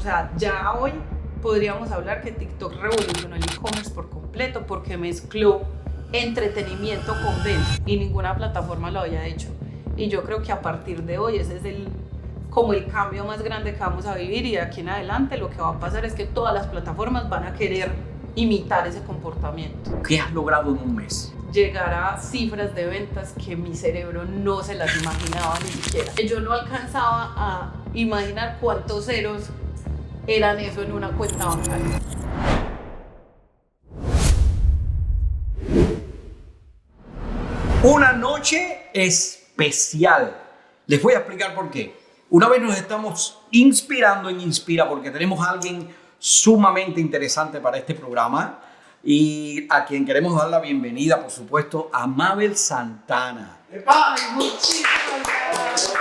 sea, ya hoy podríamos hablar que TikTok revolucionó el e-commerce por completo porque mezcló entretenimiento con venta y ninguna plataforma lo había hecho. Y yo creo que a partir de hoy ese es como el cambio más grande que vamos a vivir, y de aquí en adelante lo que va a pasar es que todas las plataformas van a querer imitar ese comportamiento. ¿Qué has logrado en un mes? Llegar a cifras de ventas que mi cerebro no se las imaginaba ni siquiera. Yo no alcanzaba a imaginar cuántos ceros eran eso en una cuenta bancaria. Una noche especial. Les voy a explicar por qué. Una vez nos estamos inspirando en Inspira porque tenemos a alguien sumamente interesante para este programa y a quien queremos dar la bienvenida, por supuesto, a Mabel Santana. ¡Ay, muchísimas gracias!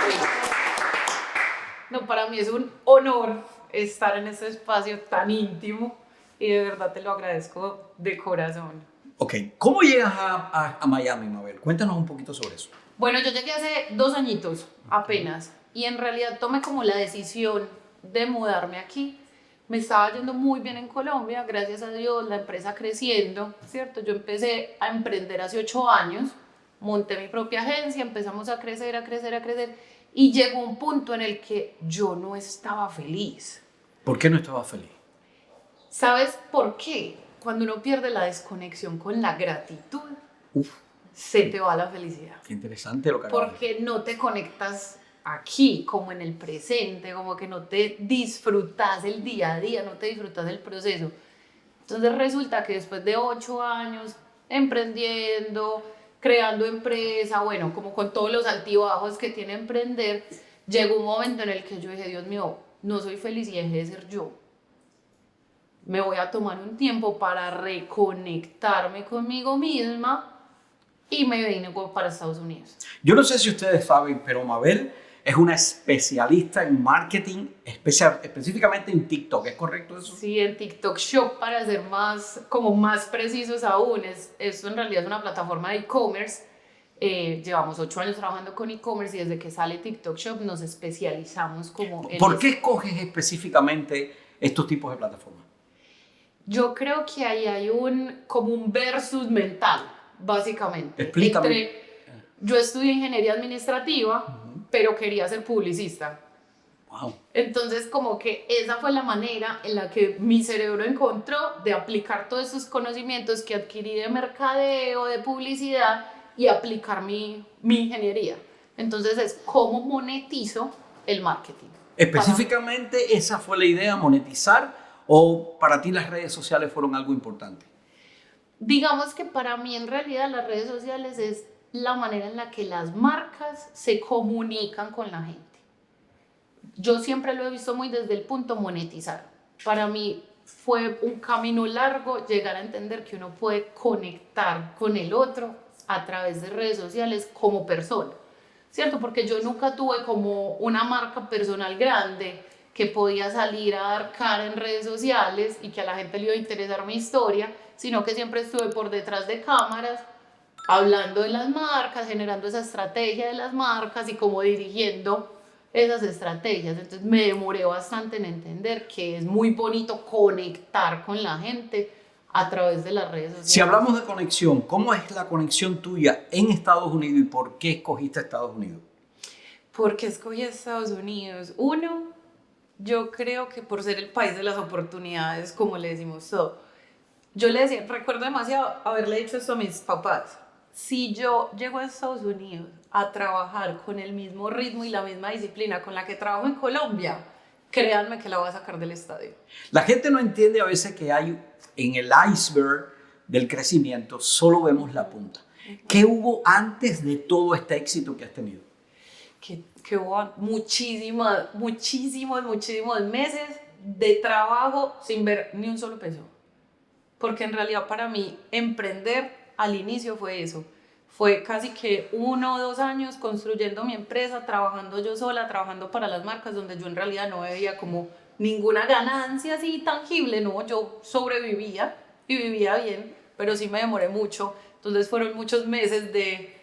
No, para mí es un honor estar en este espacio tan íntimo y de verdad te lo agradezco de corazón. Ok, ¿cómo llegas a Miami, Mabel? Cuéntanos un poquito sobre eso. Bueno, yo llegué hace 2 añitos apenas y en realidad tomé como la decisión de mudarme aquí. Me estaba yendo muy bien en Colombia, gracias a Dios, la empresa creciendo, ¿cierto? Yo empecé a emprender hace 8 años, monté mi propia agencia, empezamos a crecer y llegó un punto en el que yo no estaba feliz. ¿Por qué no estabas feliz? ¿Sabes por qué? Cuando uno pierde la desconexión con la gratitud, Uf, se te va la felicidad. qué interesante lo que acabas de decir. Porque no te conectas aquí, como en el presente, como que no te disfrutas el día a día, no te disfrutas el proceso. Entonces resulta que después de 8 años emprendiendo, creando empresa, bueno, como con todos los altibajos que tiene emprender, llegó un momento en el que yo dije, Dios mío, no soy feliz y dejé de ser yo. Me voy a tomar un tiempo para reconectarme conmigo misma y me vine para Estados Unidos. Yo no sé si ustedes saben, pero Mabel es una especialista en marketing, específicamente en TikTok, ¿es correcto eso? Sí, en TikTok Shop, para ser más precisos aún, esto en realidad es una plataforma de e-commerce. Llevamos 8 años trabajando con e-commerce y desde que sale TikTok Shop nos especializamos como en ¿Por qué escoges específicamente estos tipos de plataformas? Yo creo que ahí hay como un versus mental, básicamente. Explícame. Yo estudié ingeniería administrativa, pero quería ser publicista. Wow. Entonces, como que esa fue la manera en la que mi cerebro encontró de aplicar todos esos conocimientos que adquirí de mercadeo, de publicidad, y aplicar mi ingeniería. Entonces, es cómo monetizo el marketing. Específicamente, ¿esa fue la idea, monetizar? ¿O para ti las redes sociales fueron algo importante? Digamos que para mí en realidad las redes sociales es la manera en la que las marcas se comunican con la gente. Yo siempre lo he visto muy desde el punto monetizar. Para mí fue un camino largo llegar a entender que uno puede conectar con el otro a través de redes sociales como persona, ¿cierto? Porque yo nunca tuve como una marca personal grande que podía salir a dar cara en redes sociales y que a la gente le iba a interesar mi historia, sino que siempre estuve por detrás de cámaras, hablando de las marcas, generando esa estrategia de las marcas y como dirigiendo esas estrategias. Entonces me demoré bastante en entender que es muy bonito conectar con la gente a través de las redes sociales. Si hablamos de conexión, ¿cómo es la conexión tuya en Estados Unidos y por qué escogiste Estados Unidos? ¿Por qué escogí Estados Unidos? Uno, yo creo que por ser el país de las oportunidades, como le decimos todo. Yo le decía, recuerdo demasiado haberle dicho esto a mis papás. Si yo llego a Estados Unidos a trabajar con el mismo ritmo y la misma disciplina con la que trabajo en Colombia, créanme que la voy a sacar del estadio. La gente no entiende a veces que hay en el iceberg del crecimiento, solo vemos la punta. ¿Qué hubo antes de todo este éxito que has tenido? Que hubo muchísimos meses de trabajo sin ver ni un solo peso. Porque en realidad para mí emprender al inicio fue eso. Fue casi que 1 o 2 años construyendo mi empresa, trabajando yo sola, trabajando para las marcas, donde yo en realidad no veía como ninguna ganancia así tangible, no, yo sobrevivía y vivía bien, pero sí me demoré mucho. Entonces fueron muchos meses de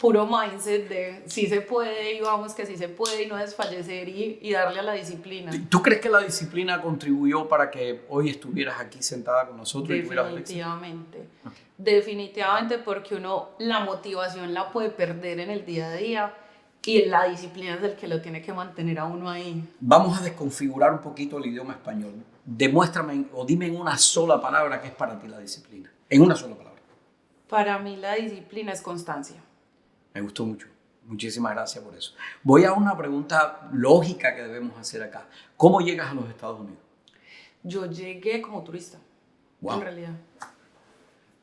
puro mindset de sí se puede y vamos que sí se puede y no desfallecer y darle a la disciplina. ¿Tú crees que la disciplina contribuyó para que hoy estuvieras aquí sentada con nosotros y tuvieras el éxito? Definitivamente. Okay. Definitivamente, porque uno la motivación la puede perder en el día a día y la disciplina es el que lo tiene que mantener a uno ahí. Vamos a desconfigurar un poquito el idioma español. Demuéstrame o dime en una sola palabra qué es para ti la disciplina. En una sola palabra. Para mí la disciplina es constancia. Me gustó mucho. Muchísimas gracias por eso. Voy a una pregunta lógica que debemos hacer acá. ¿Cómo llegas a los Estados Unidos? Yo llegué como turista, Wow. en realidad.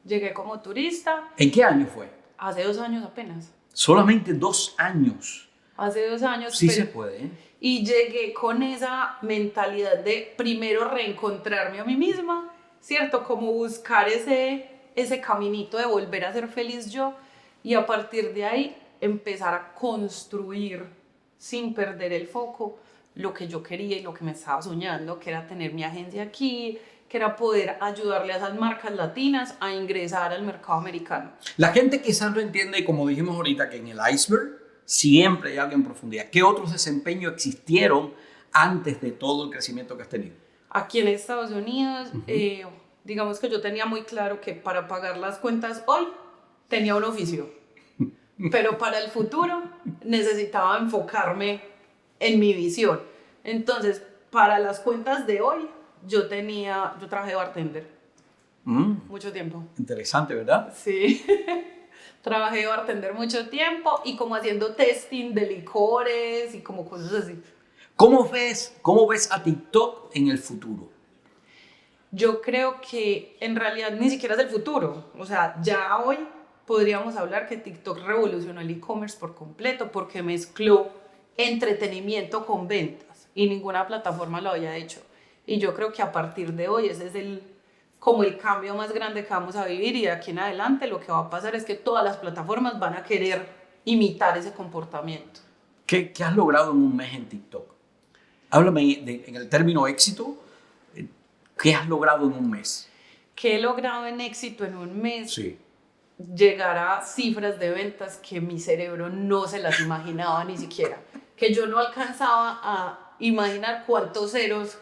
Llegué como turista. ¿En qué año fue? Hace 2 años apenas. Solamente 2 años. Hace 2 años. Sí se puede, ¿eh? Y llegué con esa mentalidad de primero reencontrarme a mí misma, ¿cierto? Como buscar ese caminito de volver a ser feliz yo y a partir de ahí empezar a construir sin perder el foco lo que yo quería y lo que me estaba soñando, que era tener mi agencia aquí, que era poder ayudarle a esas marcas latinas a ingresar al mercado americano. La gente quizás no entiende, como dijimos ahorita, que en el iceberg siempre hay algo en profundidad. ¿Qué otros desempeños existieron antes de todo el crecimiento que has tenido? Aquí en Estados Unidos, digamos que yo tenía muy claro que para pagar las cuentas hoy tenía un oficio, pero para el futuro necesitaba enfocarme en mi visión. Entonces, para las cuentas de hoy, yo trabajé bartender mucho tiempo. Interesante, ¿verdad? Sí. Trabajé de bartender mucho tiempo y como haciendo testing de licores y como cosas así. ¿Cómo ves a TikTok en el futuro? Yo creo que en realidad ni siquiera es el futuro. O sea, ya hoy podríamos hablar que TikTok revolucionó el e-commerce por completo porque mezcló entretenimiento con ventas y ninguna plataforma lo había hecho. Y yo creo que a partir de hoy ese es como el cambio más grande que vamos a vivir y de aquí en adelante lo que va a pasar es que todas las plataformas van a querer imitar ese comportamiento. ¿Qué has logrado en un mes en TikTok? Háblame en el término éxito. ¿Qué has logrado en un mes? ¿Qué he logrado en éxito en un mes? Sí. Llegar a cifras de ventas que mi cerebro no se las imaginaba ni siquiera. Que yo no alcanzaba a imaginar cuántos ceros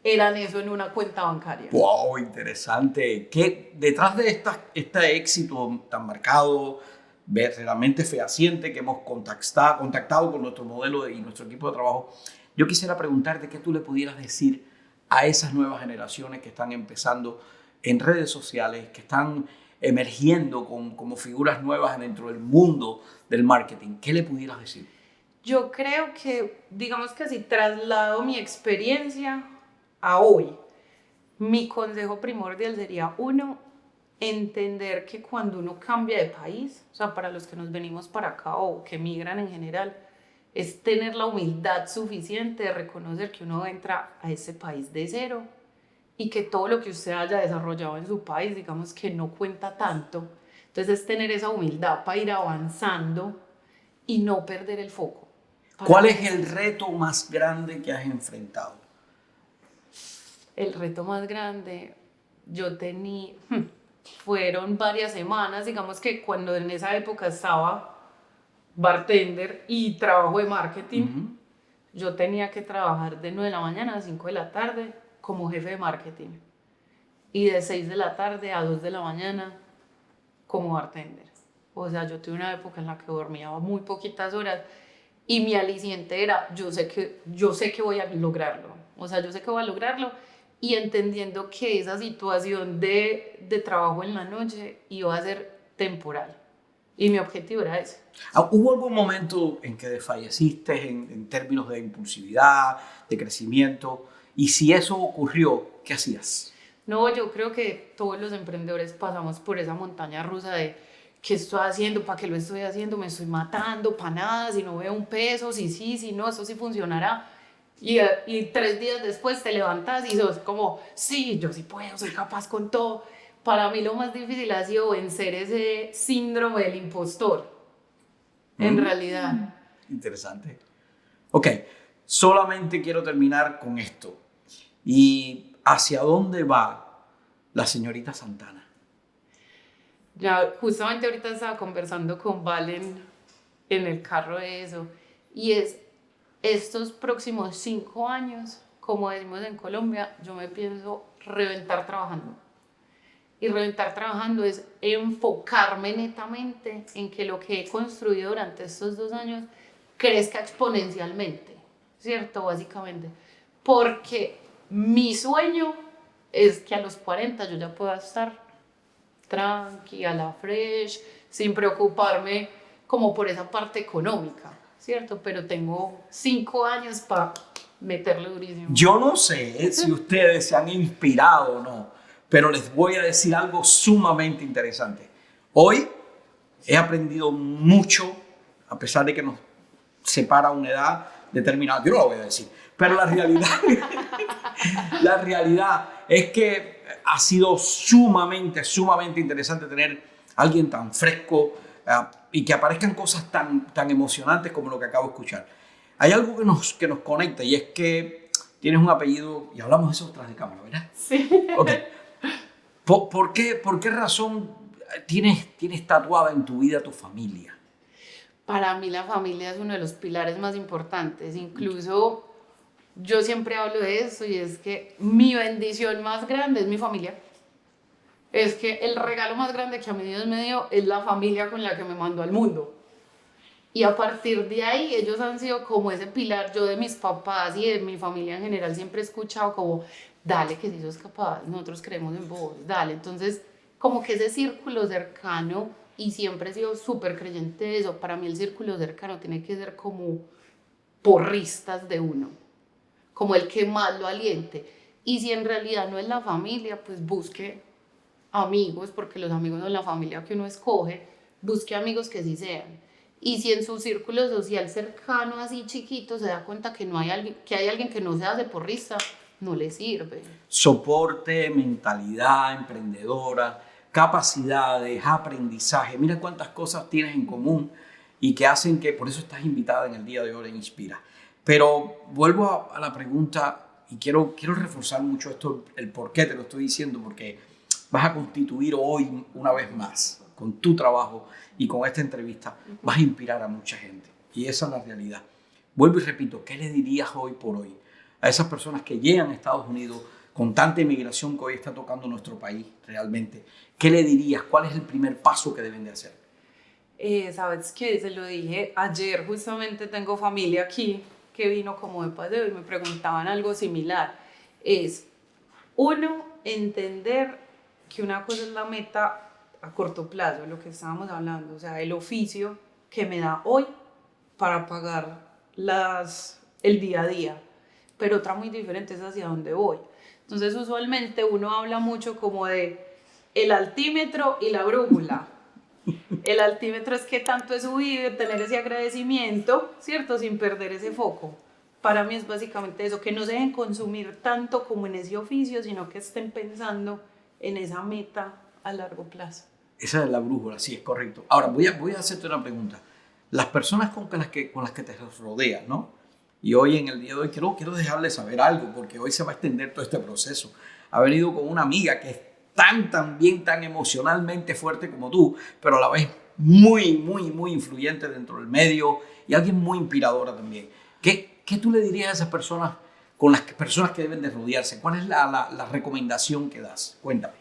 eran eso en una cuenta bancaria. ¡Wow! Interesante. ¿Qué detrás de este éxito tan marcado, verdaderamente fehaciente que hemos contactado con nuestro modelo y nuestro equipo de trabajo, yo quisiera preguntarte qué tú le pudieras decir a esas nuevas generaciones que están empezando en redes sociales, que están emergiendo como figuras nuevas dentro del mundo del marketing? ¿Qué le pudieras decir? Yo creo que, digamos que si traslado mi experiencia a hoy, mi consejo primordial sería, uno, entender que cuando uno cambia de país, o sea, para los que nos venimos para acá o que migran en general, es tener la humildad suficiente de reconocer que uno entra a ese país de cero y que todo lo que usted haya desarrollado en su país, digamos que no cuenta tanto. Entonces es tener esa humildad para ir avanzando y no perder el foco. ¿Cuál es el reto más grande que has enfrentado? El reto más grande, fueron varias semanas, digamos que cuando en esa época estaba bartender y trabajo de marketing, yo tenía que trabajar de 9 de la mañana a 5 de la tarde como jefe de marketing y de 6 de la tarde a 2 de la mañana como bartender. O sea, yo tuve una época en la que dormía muy poquitas horas y mi aliciente era, yo sé que voy a lograrlo. O sea, yo sé que voy a lograrlo y entendiendo que esa situación de trabajo en la noche iba a ser temporal. Y mi objetivo era ese. ¿Hubo algún momento en que desfalleciste en términos de impulsividad, de crecimiento? Y si eso ocurrió, ¿qué hacías? No, yo creo que todos los emprendedores pasamos por esa montaña rusa de ¿qué estoy haciendo? ¿Para qué lo estoy haciendo? ¿Me estoy matando? ¿Para nada? Si no veo un peso, si no, eso sí funcionará. Y 3 días después te levantas y sos como, sí, yo sí puedo, soy capaz con todo. Para mí lo más difícil ha sido vencer ese síndrome del impostor, en realidad. Interesante. Ok, solamente quiero terminar con esto. ¿Y hacia dónde va la señorita Santana? Ya, justamente ahorita estaba conversando con Valen en el carro de eso, y es estos próximos 5 años, como decimos en Colombia, yo me pienso reventar trabajando. Y reventar trabajando es enfocarme netamente en que lo que he construido durante estos 2 años crezca exponencialmente, ¿cierto? Básicamente. Porque mi sueño es que a los 40 yo ya pueda estar tranqui, a la fresh, sin preocuparme como por esa parte económica, ¿cierto? Pero tengo 5 años para meterle durísimo. Yo no sé si ustedes se han inspirado o no, pero les voy a decir algo sumamente interesante. Hoy he aprendido mucho, a pesar de que nos separa una edad determinada. Yo no lo voy a decir, pero la realidad, la realidad es que ha sido sumamente, sumamente interesante tener a alguien tan fresco y que aparezcan cosas tan emocionantes como lo que acabo de escuchar. Hay algo que nos conecta y es que tienes un apellido, y hablamos de eso tras de cámara, ¿verdad? Sí. Ok. ¿Por qué razón tienes tatuada en tu vida tu familia? Para mí la familia es uno de los pilares más importantes. Incluso yo siempre hablo de eso y es que mi bendición más grande es mi familia. Es que el regalo más grande que a mí Dios me dio es la familia con la que me mandó al mundo. Y a partir de ahí ellos han sido como ese pilar. Yo de mis papás y de mi familia en general siempre he escuchado como, dale que si sos capaz, nosotros creemos en vos, dale. Entonces, como que ese círculo cercano, y siempre he sido súper creyente de eso, para mí el círculo cercano tiene que ser como porristas de uno, como el que más lo aliente. Y si en realidad no es la familia, pues busque amigos, porque los amigos no es la familia que uno escoge, busque amigos que sí sean. Y si en su círculo social cercano, así chiquito, se da cuenta que no hay alguien, que hay alguien que no se hace porrista, no le sirve. Soporte, mentalidad emprendedora, capacidades, aprendizaje. Mira cuántas cosas tienes en común y que hacen que por eso estás invitada en el día de hoy en Inspira. Pero vuelvo a la pregunta y quiero reforzar mucho esto, el por qué te lo estoy diciendo, porque vas a constituir hoy una vez más con tu trabajo y con esta entrevista, vas a inspirar a mucha gente. Y esa es la realidad. Vuelvo y repito, ¿qué le dirías hoy por hoy a esas personas que llegan a Estados Unidos con tanta inmigración que hoy está tocando nuestro país realmente? ¿Qué le dirías? ¿Cuál es el primer paso que deben de hacer? Sabes que se lo dije ayer, justamente tengo familia aquí que vino como de paseo y me preguntaban algo similar. Es, uno, entender que una cosa es la meta a corto plazo, lo que estábamos hablando, o sea, el oficio que me da hoy para pagar el día a día, pero otra muy diferente es hacia dónde voy. Entonces, usualmente uno habla mucho como de el altímetro y la brújula. El altímetro es qué tanto he subido, tener ese agradecimiento, ¿cierto? Sin perder ese foco. Para mí es básicamente eso, que no se dejen consumir tanto como en ese oficio, sino que estén pensando en esa meta a largo plazo. Esa es la brújula, sí, es correcto. Ahora, voy a hacerte una pregunta. Las personas con las que te rodeas, ¿no? Y hoy, en el día de hoy, quiero dejarles saber algo, porque hoy se va a extender todo este proceso. Ha venido con una amiga que es tan emocionalmente fuerte como tú, pero a la vez muy influyente dentro del medio y alguien muy inspiradora también. ¿Qué tú le dirías a esas personas con las personas que deben de rodearse? ¿Cuál es la recomendación que das? Cuéntame.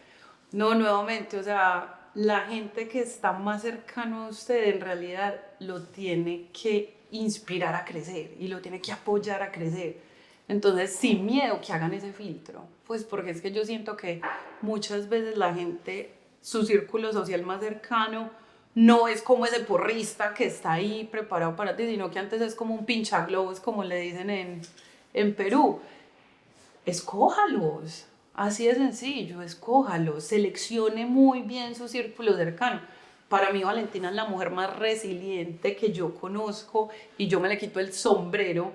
No, nuevamente, o sea, la gente que está más cercano a usted en realidad lo tiene que inspirar a crecer y lo tiene que apoyar a crecer. Entonces, sin miedo que hagan ese filtro, pues porque es que yo siento que muchas veces la gente, su círculo social más cercano, no es como ese porrista que está ahí preparado para ti, sino que antes es como un pinchaglobos, como le dicen en Perú. Escójalos, así de sencillo, escójalos, seleccione muy bien su círculo cercano. Para mí Valentina es la mujer más resiliente que yo conozco y yo me le quito el sombrero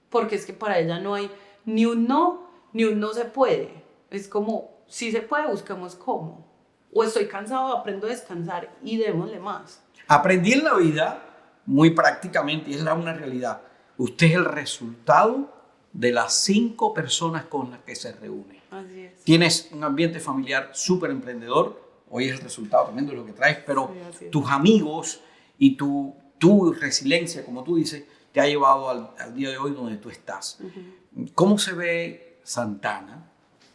porque es que para ella no hay ni un no, ni un no se puede. Es como, si se puede, busquemos cómo. O estoy cansado, aprendo a descansar y démosle más. Aprendí en la vida, muy prácticamente, y es una realidad. Usted es el resultado de las 5 personas con las que se reúne. Así es. Tienes un ambiente familiar súper emprendedor, hoy es el resultado también de lo que traes, pero Sí, así es. tus amigos y tu resiliencia, como tú dices, te ha llevado al día de hoy donde tú estás. ¿Cómo se ve Santana,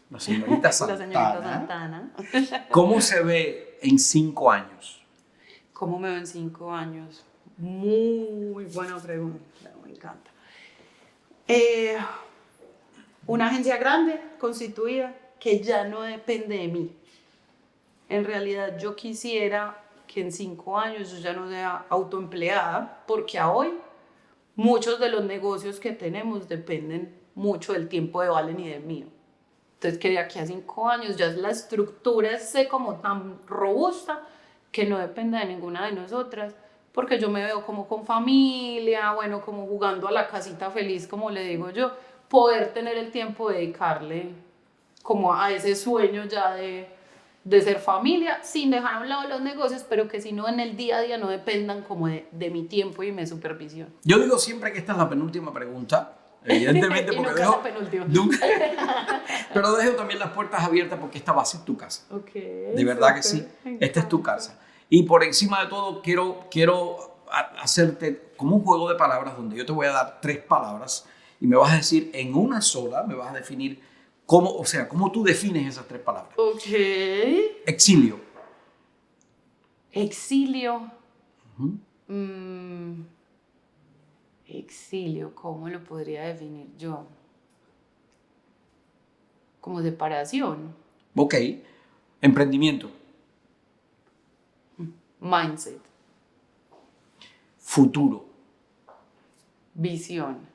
la señorita La Santana? señorita Santana. ¿Cómo se ve en 5 años? ¿Cómo me veo en 5 años? Muy buena pregunta, me encanta. Una agencia grande, constituida, que ya no depende de mí. En realidad yo quisiera que en 5 años yo ya no sea autoempleada, porque a hoy muchos de los negocios que tenemos dependen mucho del tiempo de Valen y del mío. Entonces que de aquí a 5 años ya la estructura esté como tan robusta que no dependa de ninguna de nosotras, porque yo me veo como con familia, bueno, como jugando a la casita feliz, como le digo yo, poder tener el tiempo de dedicarle como a ese sueño ya de ser familia, sin dejar a un lado los negocios, pero que si no en el día a día no dependan como de mi tiempo y mi supervisión. Yo digo siempre que esta es la penúltima pregunta, evidentemente, Y porque nunca la penúltima. Pero dejo también las puertas abiertas porque esta va a ser tu casa. Okay, De verdad que sí, esta es tu casa. Y por encima de todo quiero hacerte como un juego de palabras donde yo te voy a dar 3 palabras y me vas a decir en una sola, me vas a definir cómo tú defines esas 3 palabras. Ok. Exilio. Exilio. Exilio, ¿cómo lo podría definir yo? Como separación. Ok. Emprendimiento. Mindset. Futuro. Visión.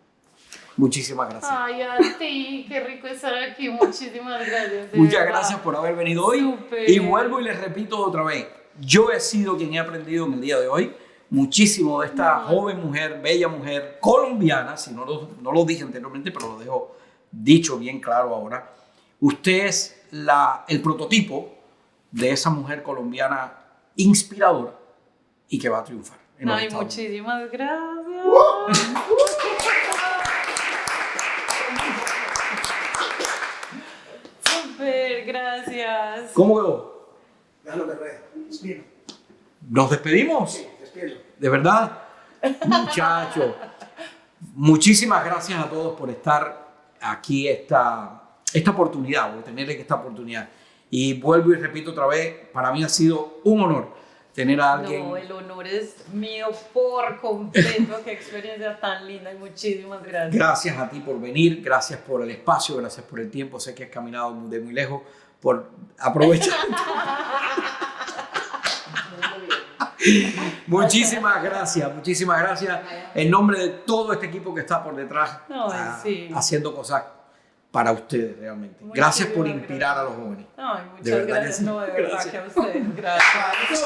Muchísimas gracias. Ay, a ti, qué rico estar aquí. Muchísimas gracias. Muchas gracias por haber venido hoy. Súper. Y vuelvo y les repito otra vez. Yo he sido quien he aprendido en el día de hoy muchísimo de esta joven mujer, bella mujer, colombiana, si no lo dije anteriormente, pero lo dejo dicho bien claro ahora. Usted es el prototipo de esa mujer colombiana inspiradora y que va a triunfar. Ay, muchísimas gracias. Súper, gracias. ¿Cómo quedó? Déjalo que ruede. Despido. ¿Nos despedimos? Sí, despido. ¿De verdad? Muchachos, muchísimas gracias a todos por estar aquí esta oportunidad, por tener esta oportunidad. Y vuelvo y repito otra vez, para mí ha sido un honor tener a alguien. No, el honor es mío por completo. Qué experiencia tan linda y muchísimas gracias. Gracias a ti por venir, gracias por el espacio, gracias por el tiempo. Sé que has caminado de muy lejos por aprovechar. Muchísimas gracias. En nombre de todo este equipo que está por detrás haciendo cosas para ustedes realmente. Gracias por inspirar a los jóvenes. Ay, muchas gracias. Sí. No, de verdad que a ustedes. Gracias.